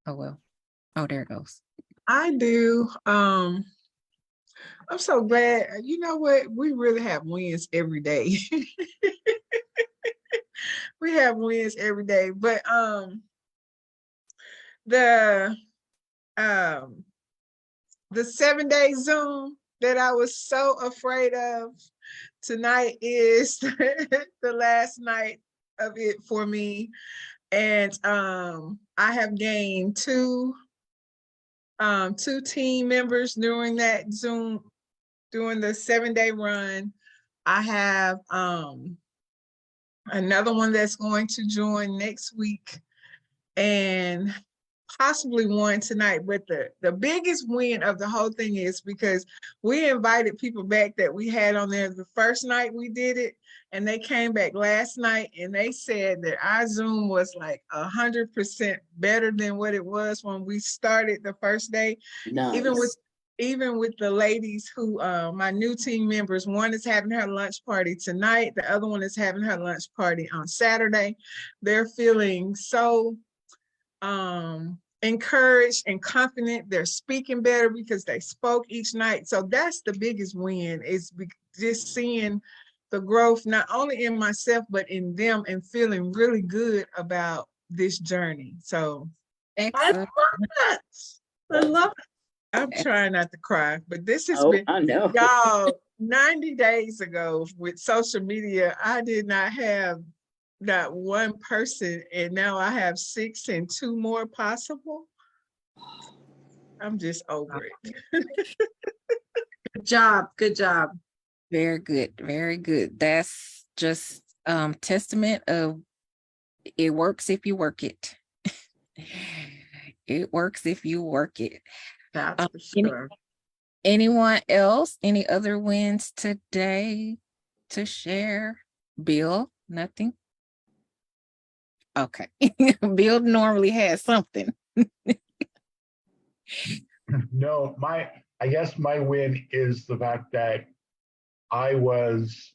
Oh, well. Oh, there it goes. I do. I'm so glad. You know what? We really have wins every day. We have wins every day. But the um the 7-day Zoom that I was so afraid of, tonight is the last night of it for me. And I have gained two team members during that Zoom, during the 7-day run. I have another one that's going to join next week, and possibly one tonight. But the biggest win of the whole thing is because we invited people back that we had on there the first night we did it, and they came back last night and they said that our Zoom was like 100% better than what it was when we started the first day. Nice. Even with the ladies who, my new team members, one is having her lunch party tonight, the other one is having her lunch party on Saturday. They're feeling so encouraged and confident. They're speaking better because they spoke each night. So that's the biggest win, is just seeing the growth, not only in myself, but in them, and feeling really good about this journey. So Excellent. I love it. I'm trying not to cry, but this has been, I know. y'all, 90 days ago with social media, I did not have not one person, and now I have 6 and 2 more possible. I'm just over it. Good job. Good job. Very good. Very good. That's just testament of it works if you work it. It works if you work it. That's for sure. Anyone else? Any other wins today to share? Bill, nothing? Okay. Bill normally has something. No, I guess my win is the fact that I was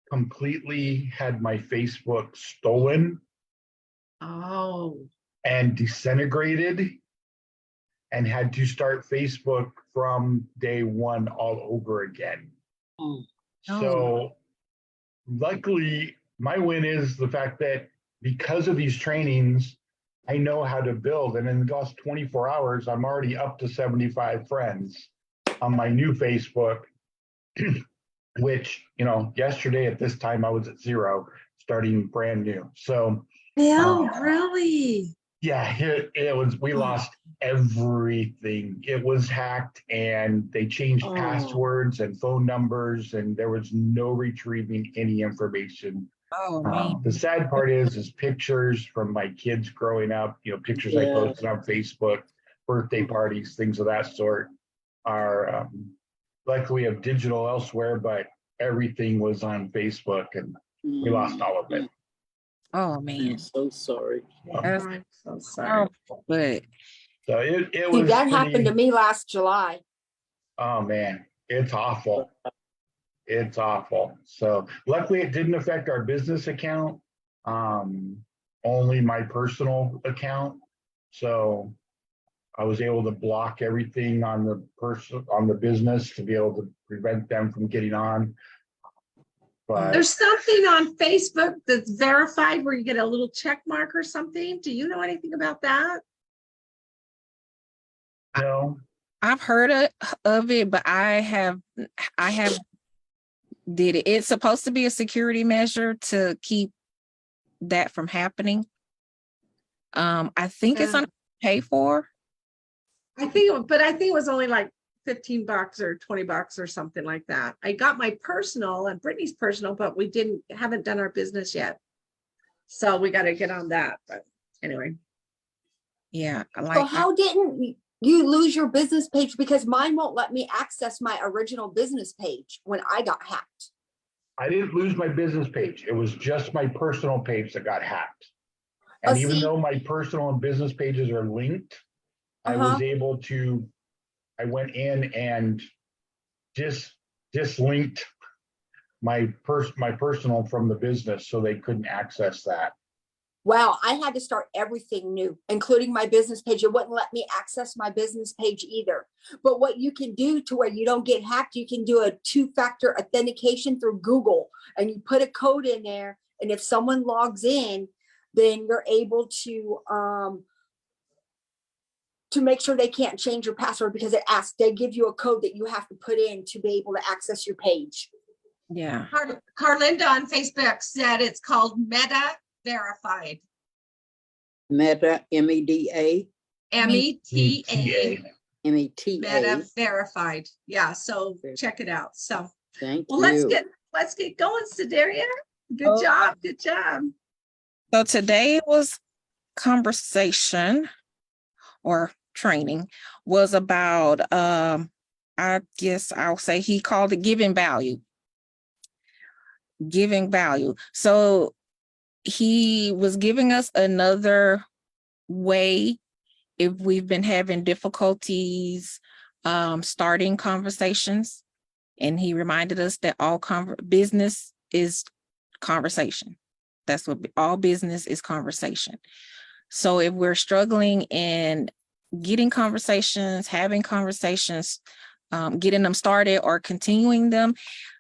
completely had my Facebook stolen Oh, and disintegrated, and had to start Facebook from day one all over again. Oh. So luckily, my win is the fact that because of these trainings, I know how to build. And in the last 24 hours, I'm already up to 75 friends on my new Facebook, which, yesterday at this time I was at 0, starting brand new. So Bill, really? yeah, it was, we lost everything. It was hacked, and they changed passwords and phone numbers, and there was no retrieving any information. Oh, man. The sad part is pictures from my kids growing up, pictures I posted on Facebook, birthday parties, things of that sort are, luckily we have digital elsewhere, but everything was on Facebook, and we lost all of it. Oh, man. I'm so sorry. That's I'm so sorry. horrible, but So it See, was that happened to me last July. Oh man, it's awful. It's awful. So luckily it didn't affect our business account, only my personal account. So I was able to block everything on the business to be able to prevent them from getting on. But There's something on Facebook that's verified where you get a little check mark or something. Do you know anything about that? no, I've heard of it, but I have did it. It's supposed to be a security measure to keep that from happening. I think it's on pay for. I think it was only like $15 or $20 or something like that. I got my personal and Brittany's personal, but we haven't done our business yet. So we got to get on that. But anyway. Yeah. So how didn't you lose your business page? Because mine won't let me access my original business page when I got hacked. I didn't lose my business page. It was just my personal page that got hacked. And even though my personal and business pages are linked, I was able to, I went in and just dislinked my personal from the business, so they couldn't access that. Wow, I had to start everything new, including my business page. It wouldn't let me access my business page either. But what you can do to where you don't get hacked, you can do a 2-factor authentication through Google, and you put a code in there. And if someone logs in, then you're able to make sure they can't change your password, because they give you a code that you have to put in to be able to access your page. Yeah. Carlinda on Facebook said it's called Meta Verified. Meta, MEDA, META. META. Meta Verified. Yeah, so check it out. So, Thank well, you. let's get going, Sedaria. Good job. Good job. So today was conversation or training was about, I guess I'll say he called it giving value. Giving value. So he was giving us another way if we've been having difficulties starting conversations. And he reminded us that all business is conversation. That's what all business is, conversation. So if we're struggling in getting conversations, having conversations, getting them started or continuing them,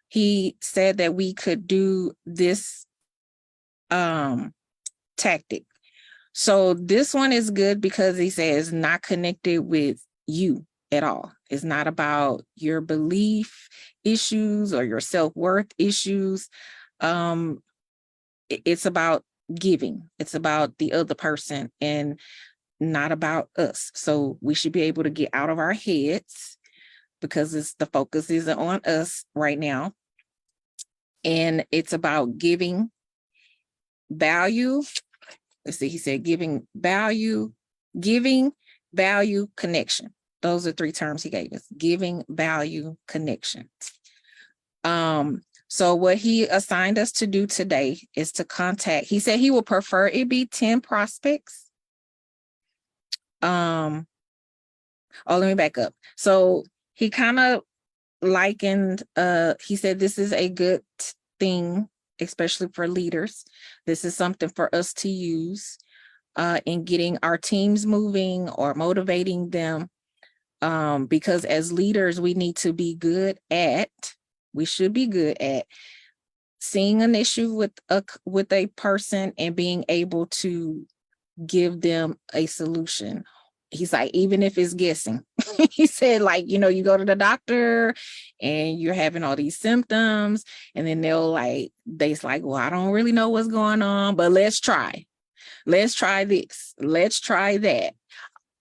he said that we could do this tactic. So this one is good because he says not connected with you at all. It's not about your belief issues or your self-worth issues. It's about giving. It's about the other person and not about us. So we should be able to get out of our heads because the focus isn't on us right now. And it's about giving value. Let's see, he said giving value, connection. Those are 3 terms he gave us: giving, value, connection. So what he assigned us to do today is to contact, he said he would prefer it be 10 prospects. Let me back up. So he kind of likened, he said this is a good thing, especially for leaders. This is something for us to use in getting our teams moving or motivating them. Because as leaders, we should be good at seeing an issue with a person and being able to give them a solution. He's like, even if it's guessing, he said, like, you go to the doctor and you're having all these symptoms, and then they're like, well, I don't really know what's going on, but let's try this. Let's try that.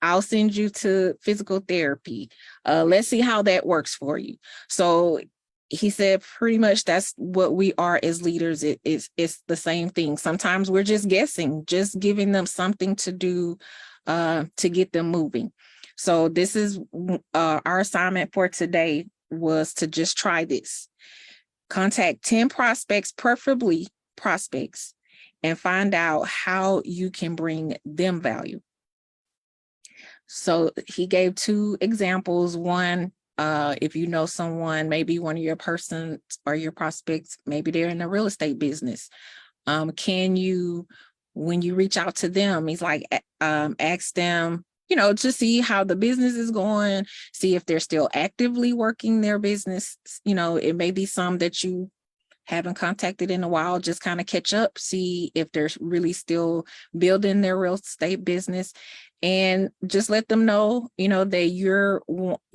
I'll send you to physical therapy. Let's see how that works for you. So he said pretty much that's what we are as leaders. It's the same thing. Sometimes we're just guessing, just giving them something to do to get them moving. So this is our assignment for today, was to just try this. Contact 10 prospects, preferably prospects, and find out how you can bring them value. So he gave 2 examples. One, if you know someone, maybe one of your persons or your prospects, maybe they're in the real estate business. Can you, when you reach out to them, he's like, ask them, to see how the business is going, see if they're still actively working their business. It may be some that you haven't contacted in a while, just kind of catch up, see if they're really still building their real estate business, and just let them know, that you're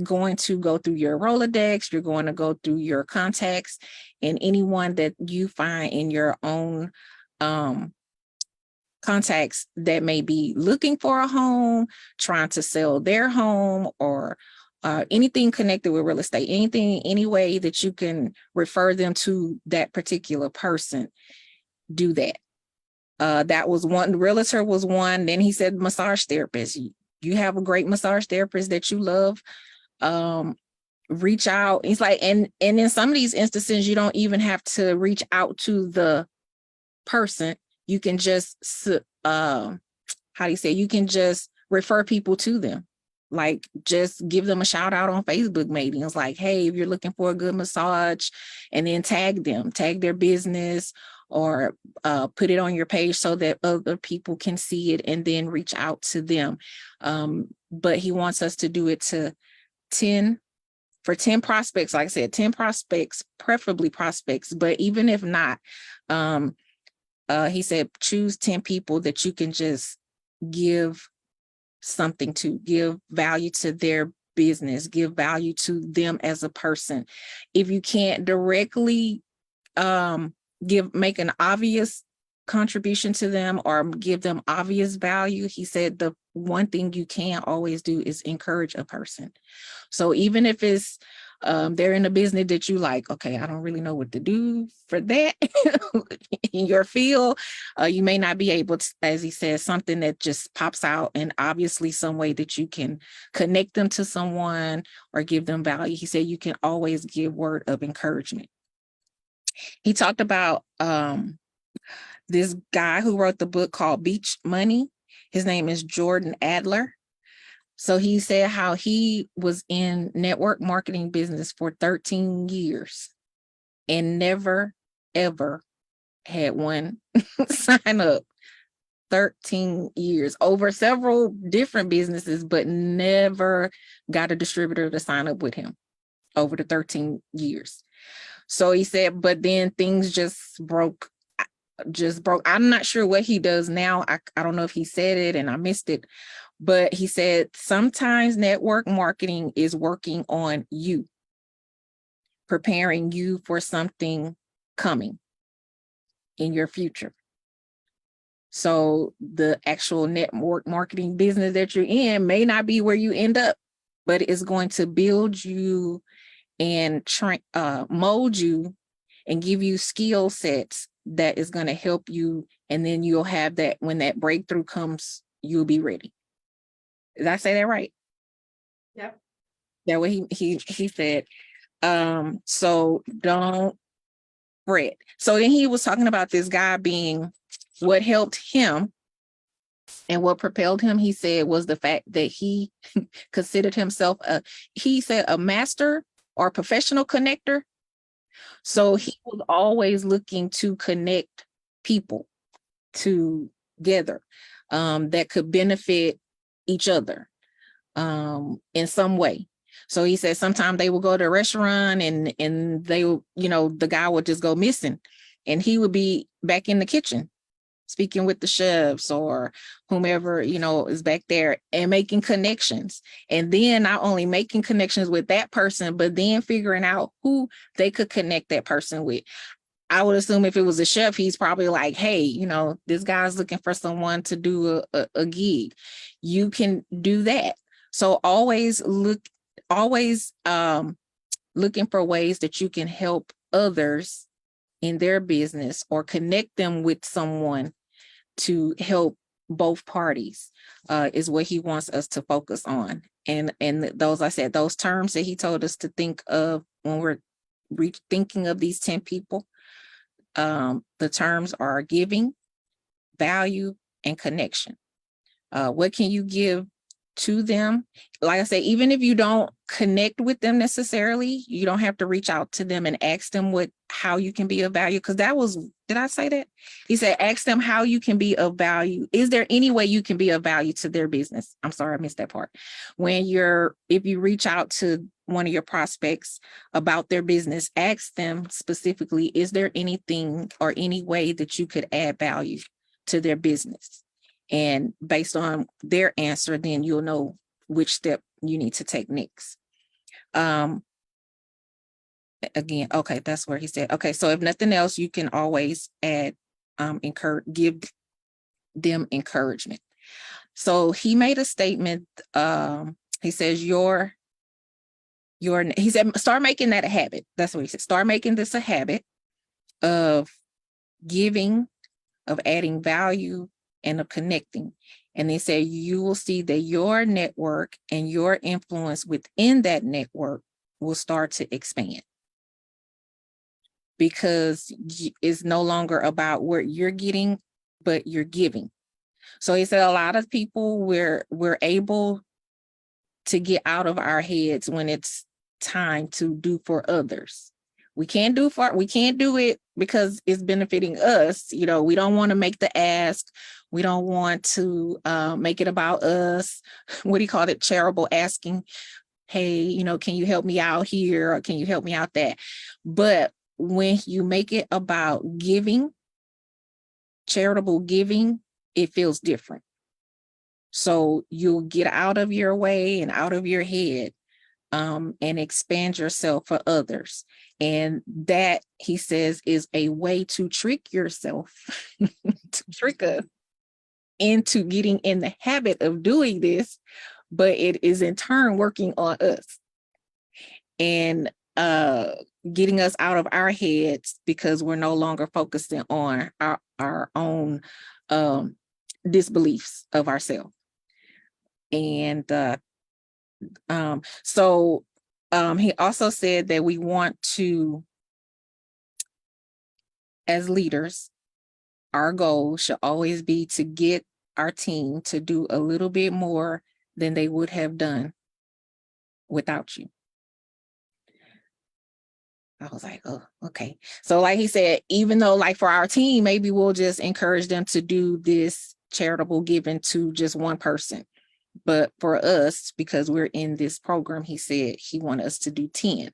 going to go through your Rolodex, you're going to go through your contacts, and anyone that you find in your own contacts that may be looking for a home, trying to sell their home, or anything connected with real estate, any way that you can refer them to that particular person, do that. That was one. The realtor was one. Then he said massage therapist. You have a great massage therapist that you love. Reach out. He's like, and in some of these instances, you don't even have to reach out to the person. You can just, you can just refer people to them. Like, just give them a shout out on Facebook maybe. It's like, hey, if you're looking for a good massage, and then tag them, tag their business, or put it on your page so that other people can see it and then reach out to them. But he wants us to do it to 10 prospects. Like I said, 10 prospects, preferably prospects, but even if not, he said, choose 10 people that you can just give something to, give value to their business, give value to them as a person. If you can't directly make an obvious contribution to them or give them obvious value, he said the one thing you can always do is encourage a person. So even if it's they're in a business that you like, okay, I don't really know what to do for that in your field, you may not be able to, as he says, something that just pops out and obviously some way that you can connect them to someone or give them value. He said you can always give word of encouragement. He talked about this guy who wrote the book called Beach Money. His name is Jordan Adler. So he said how he was in network marketing business for 13 years and never, ever had one sign up. 13 years over several different businesses, but never got a distributor to sign up with him over the 13 years. So he said, but then things just broke. I'm not sure what he does now. I don't know if he said it and I missed it, but he said sometimes network marketing is working on you, preparing you for something coming in your future. So the actual network marketing business that you're in may not be where you end up, but it's going to build you and mold you and give you skill sets that is going to help you. And then you'll have that when that breakthrough comes, you'll be ready. Did I say that right? Yep. That way he said, so don't fret. So then he was talking about this guy being what helped him and what propelled him, he said, was the fact that he considered himself a master or professional connector. So he was always looking to connect people together that could benefit each other in some way. So he said sometimes they would go to a restaurant and they, the guy would just go missing and he would be back in the kitchen speaking with the chefs or whomever, is back there and making connections. And then not only making connections with that person, but then figuring out who they could connect that person with. I would assume if it was a chef, he's probably like, hey, this guy's looking for someone to do a gig. You can do that. So always looking for ways that you can help others in their business or connect them with someone to help both parties is what he wants us to focus on. And those, I said, those terms that he told us to think of when we're thinking of these 10 people, the terms are giving, value, and connection. What can you give to them? Like I say, even if you don't connect with them necessarily, you don't have to reach out to them and ask them how you can be of value. Because did I say that? He said, ask them how you can be of value. Is there any way you can be of value to their business? I'm sorry, I missed that part. If you reach out to one of your prospects about their business, ask them specifically, is there anything or any way that you could add value to their business? And based on their answer, then you'll know which step you need to take next. Again, okay, that's where he said, okay, so if nothing else, you can always give them encouragement. So he made a statement. He says, he said, start making that a habit. That's what he said. Start making this a habit of giving, of adding value, and of connecting. And they say you will see that your network and your influence within that network will start to expand, because it's no longer about what you're getting, but you're giving. So he said a lot of people, we're able to get out of our heads when it's time to do for others. We can't do it because it's benefiting us. You know, we don't want to make the ask. We don't want to make it about us. What do you call it? Charitable asking. Hey, you know, can you help me out here? Or can you help me out that? But when you make it about giving, charitable giving, it feels different. So you'll get out of your way and out of your head, and expand yourself for others. And that, he says, is a way to trick yourself, to trick us into getting in the habit of doing this, but it is in turn working on us and getting us out of our heads, because we're no longer focusing on our own disbeliefs of ourselves. And so he also said that we want to, as leaders, our goal should always be to get our team to do a little bit more than they would have done without you. I was like, oh, okay. So like he said, even though like for our team, maybe we'll just encourage them to do this charitable giving to just one person. But for us, because we're in this program, he said he wanted us to do 10.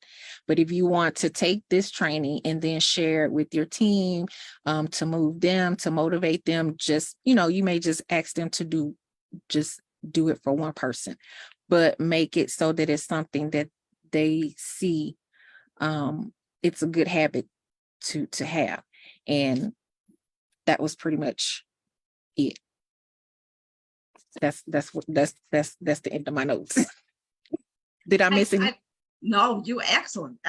But if you want to take this training and then share it with your team, to move them, to motivate them, just, you know, you may just ask them to do it for one person, but make it so that it's something that they see. It's a good habit to have. And that was pretty much it. That's the end of my notes. Did I miss any? No, you excellent.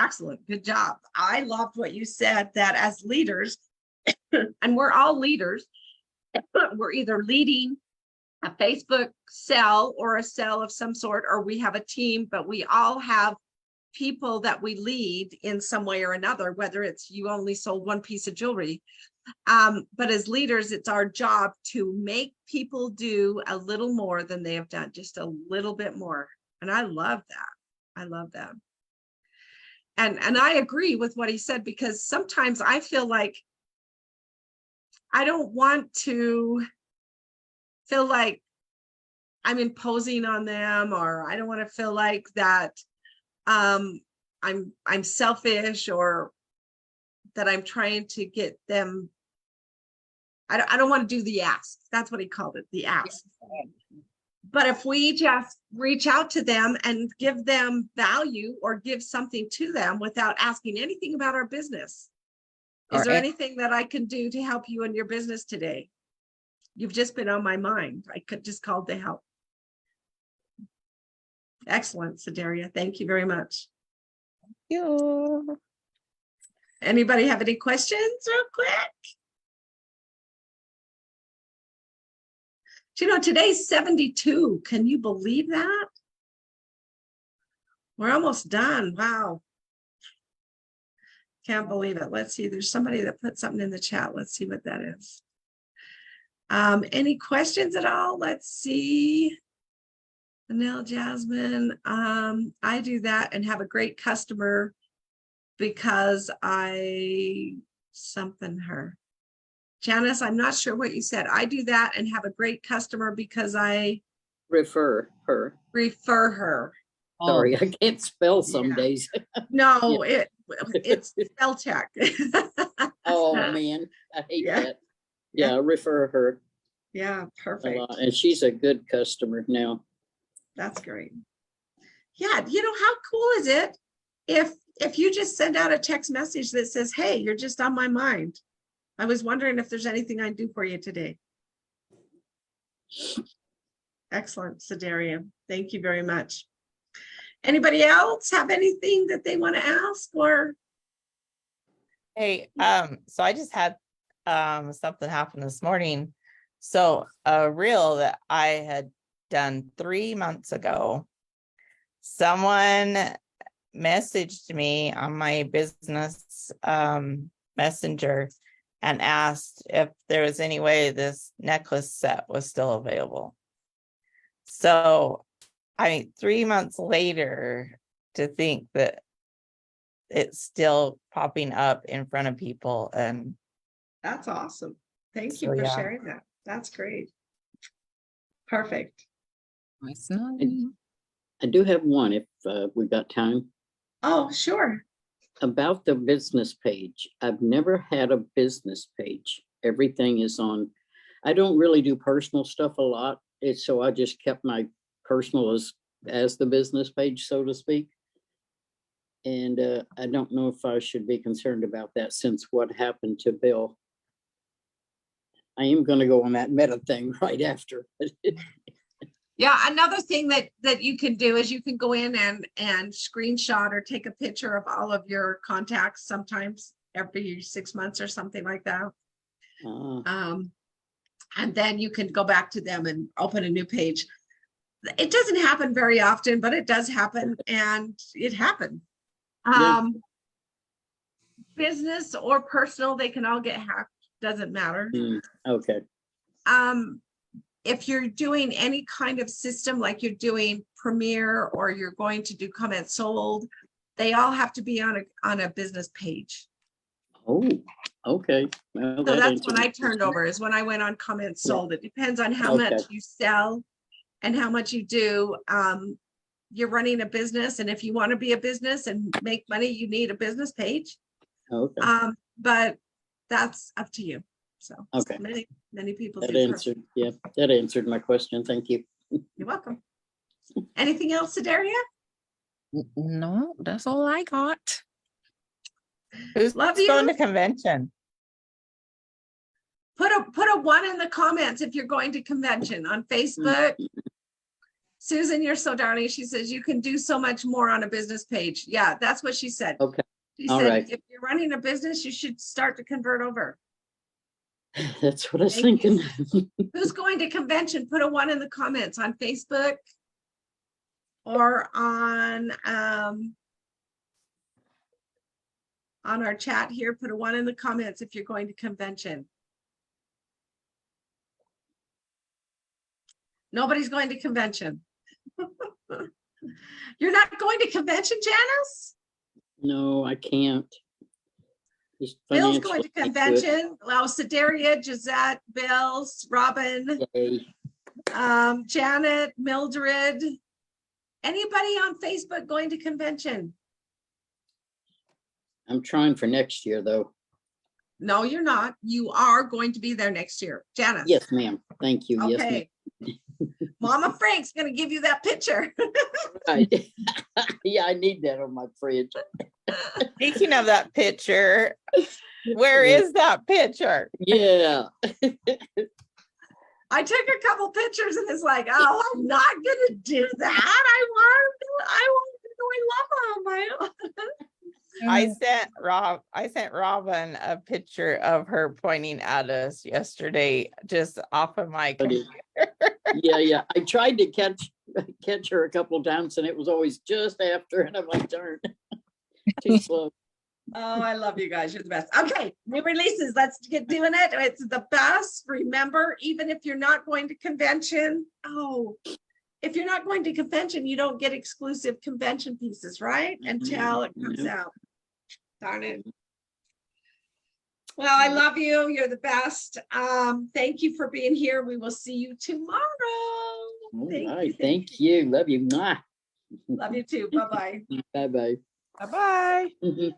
Good job. I loved what you said, that as leaders, and we're all leaders, we're either leading a Facebook sell or a sell of some sort, or we have a team, but we all have people that we lead in some way or another, whether it's you only sold one piece of jewelry. But as leaders, it's our job to make people do a little more than they have done, just a little bit more. And I love that. I love that. And I agree with what he said, because sometimes I feel like I don't want to feel like I'm imposing on them, or I don't want to feel like that I'm selfish, or that I'm trying to get them. I don't want to do the ask. That's what he called it, the ask. But if we just reach out to them and give them value, or give something to them without asking anything about our business. Is there anything that I can do to help you in your business today? You've just been on my mind. I could just called to help. Excellent, Sedaria. Thank you very much. You. Anybody have any questions real quick? Do you know, today's 72. Can you believe that? We're almost done. Wow. Can't believe it. Let's see. There's somebody that put something in the chat. Let's see what that is. Any questions at all? Let's see. Anil, Jasmine. I do that and have a great customer because I something her. Janice, I'm not sure what you said. I do that and have a great customer because I Refer her. refer her. Sorry, I can't spell some Yeah. days. No, it's spell check. Oh, man, I hate Yeah. that. Yeah, refer her Yeah, a perfect. lot. And she's a good customer now. That's great. Yeah, you know, how cool is it if you just send out a text message that says, hey, you're just on my mind. I was wondering if there's anything I can do for you today. Excellent, Sedaria. Thank you very much. Anybody else have anything that they want to ask or? Hey, so I just had something happen this morning. So a reel that I had done 3 months ago, someone messaged me on my business messenger and asked if there was any way this necklace set was still available. So I mean, 3 months later, to think that it's still popping up in front of people. And That's awesome. Thank you So, for yeah. sharing that. That's great. Perfect. It's not. I do have one if we've got time. Oh, sure. About the business page. I've never had a business page. Everything is on, I don't really do personal stuff a lot. It's so I just kept my personal as the business page, so to speak. And I don't know if I should be concerned about that since what happened to Bill. I am gonna go on that meta thing right after. Yeah, another thing that you can do is you can go in and screenshot or take a picture of all of your contacts sometimes every 6 months or something like that. And then you can go back to them and open a new page. It doesn't happen very often, but it does happen, and it happened. Yeah. Business or personal, they can all get hacked, doesn't matter. Okay, If you're doing any kind of system, like you're doing Premiere or you're going to do comment sold, they all have to be on a business page. oh, okay. Well, So that that's answered when my I turned question. over, is when I went on comment sold. It depends on how Okay. much you sell and how much you do. You're running a business, and if you want to be a business and make money, you need a business page. Okay, But that's up to you. So Okay. many people that do. answered, yeah, that answered my question. Thank you. You're welcome. Anything else, Sedaria? No, that's all I got. who's Love going you. to convention? Put a 1 in the comments if you're going to convention on Facebook. Susan, you're so darling. She says you can do so much more on a business page. Yeah, that's what she said. Okay, She all said, right. if you're running a business, you should start to convert over. That's what I was Thank you. thinking. Who's going to convention? Put a 1 in the comments on Facebook or on our chat here. Put a 1 in the comments if you're going to convention. Nobody's going to convention. You're not going to convention, Janice? No, I can't. Just Bill's going to financially, I could. convention. Well, Sedaria, Gisette, Bill's, Robin, Yay. Janet, Mildred. Anybody on Facebook going to convention? I'm trying for next year, though. No, you're not. You are going to be there next year. Janice. Yes, ma'am. Thank you. Yes, ma'am. Okay. Mama Frank's gonna give you that picture. Right. Yeah, I need that on my fridge. Speaking of that picture, where is that picture? Yeah. I took a couple pictures and it's like, oh, I'm not gonna do that. I want to love them. I sent Robin a picture of her pointing at us yesterday, just off of my Okay. computer. Yeah. I tried to catch her a couple of times and it was always just after, and I'm like, darn. Too slow. Oh, I love you guys. You're the best. Okay, new releases. Let's get doing it. It's the best. Remember, even if you're not going to convention, if you're not going to convention, you don't get exclusive convention pieces, right? Until it comes Nope. out. Darn it. Well, I love you. You're the best. Thank you for being here. We will see you tomorrow. All Thank right. you. Thank you. Love you. Mwah. Love you too. Bye-bye. Bye-bye. Bye-bye.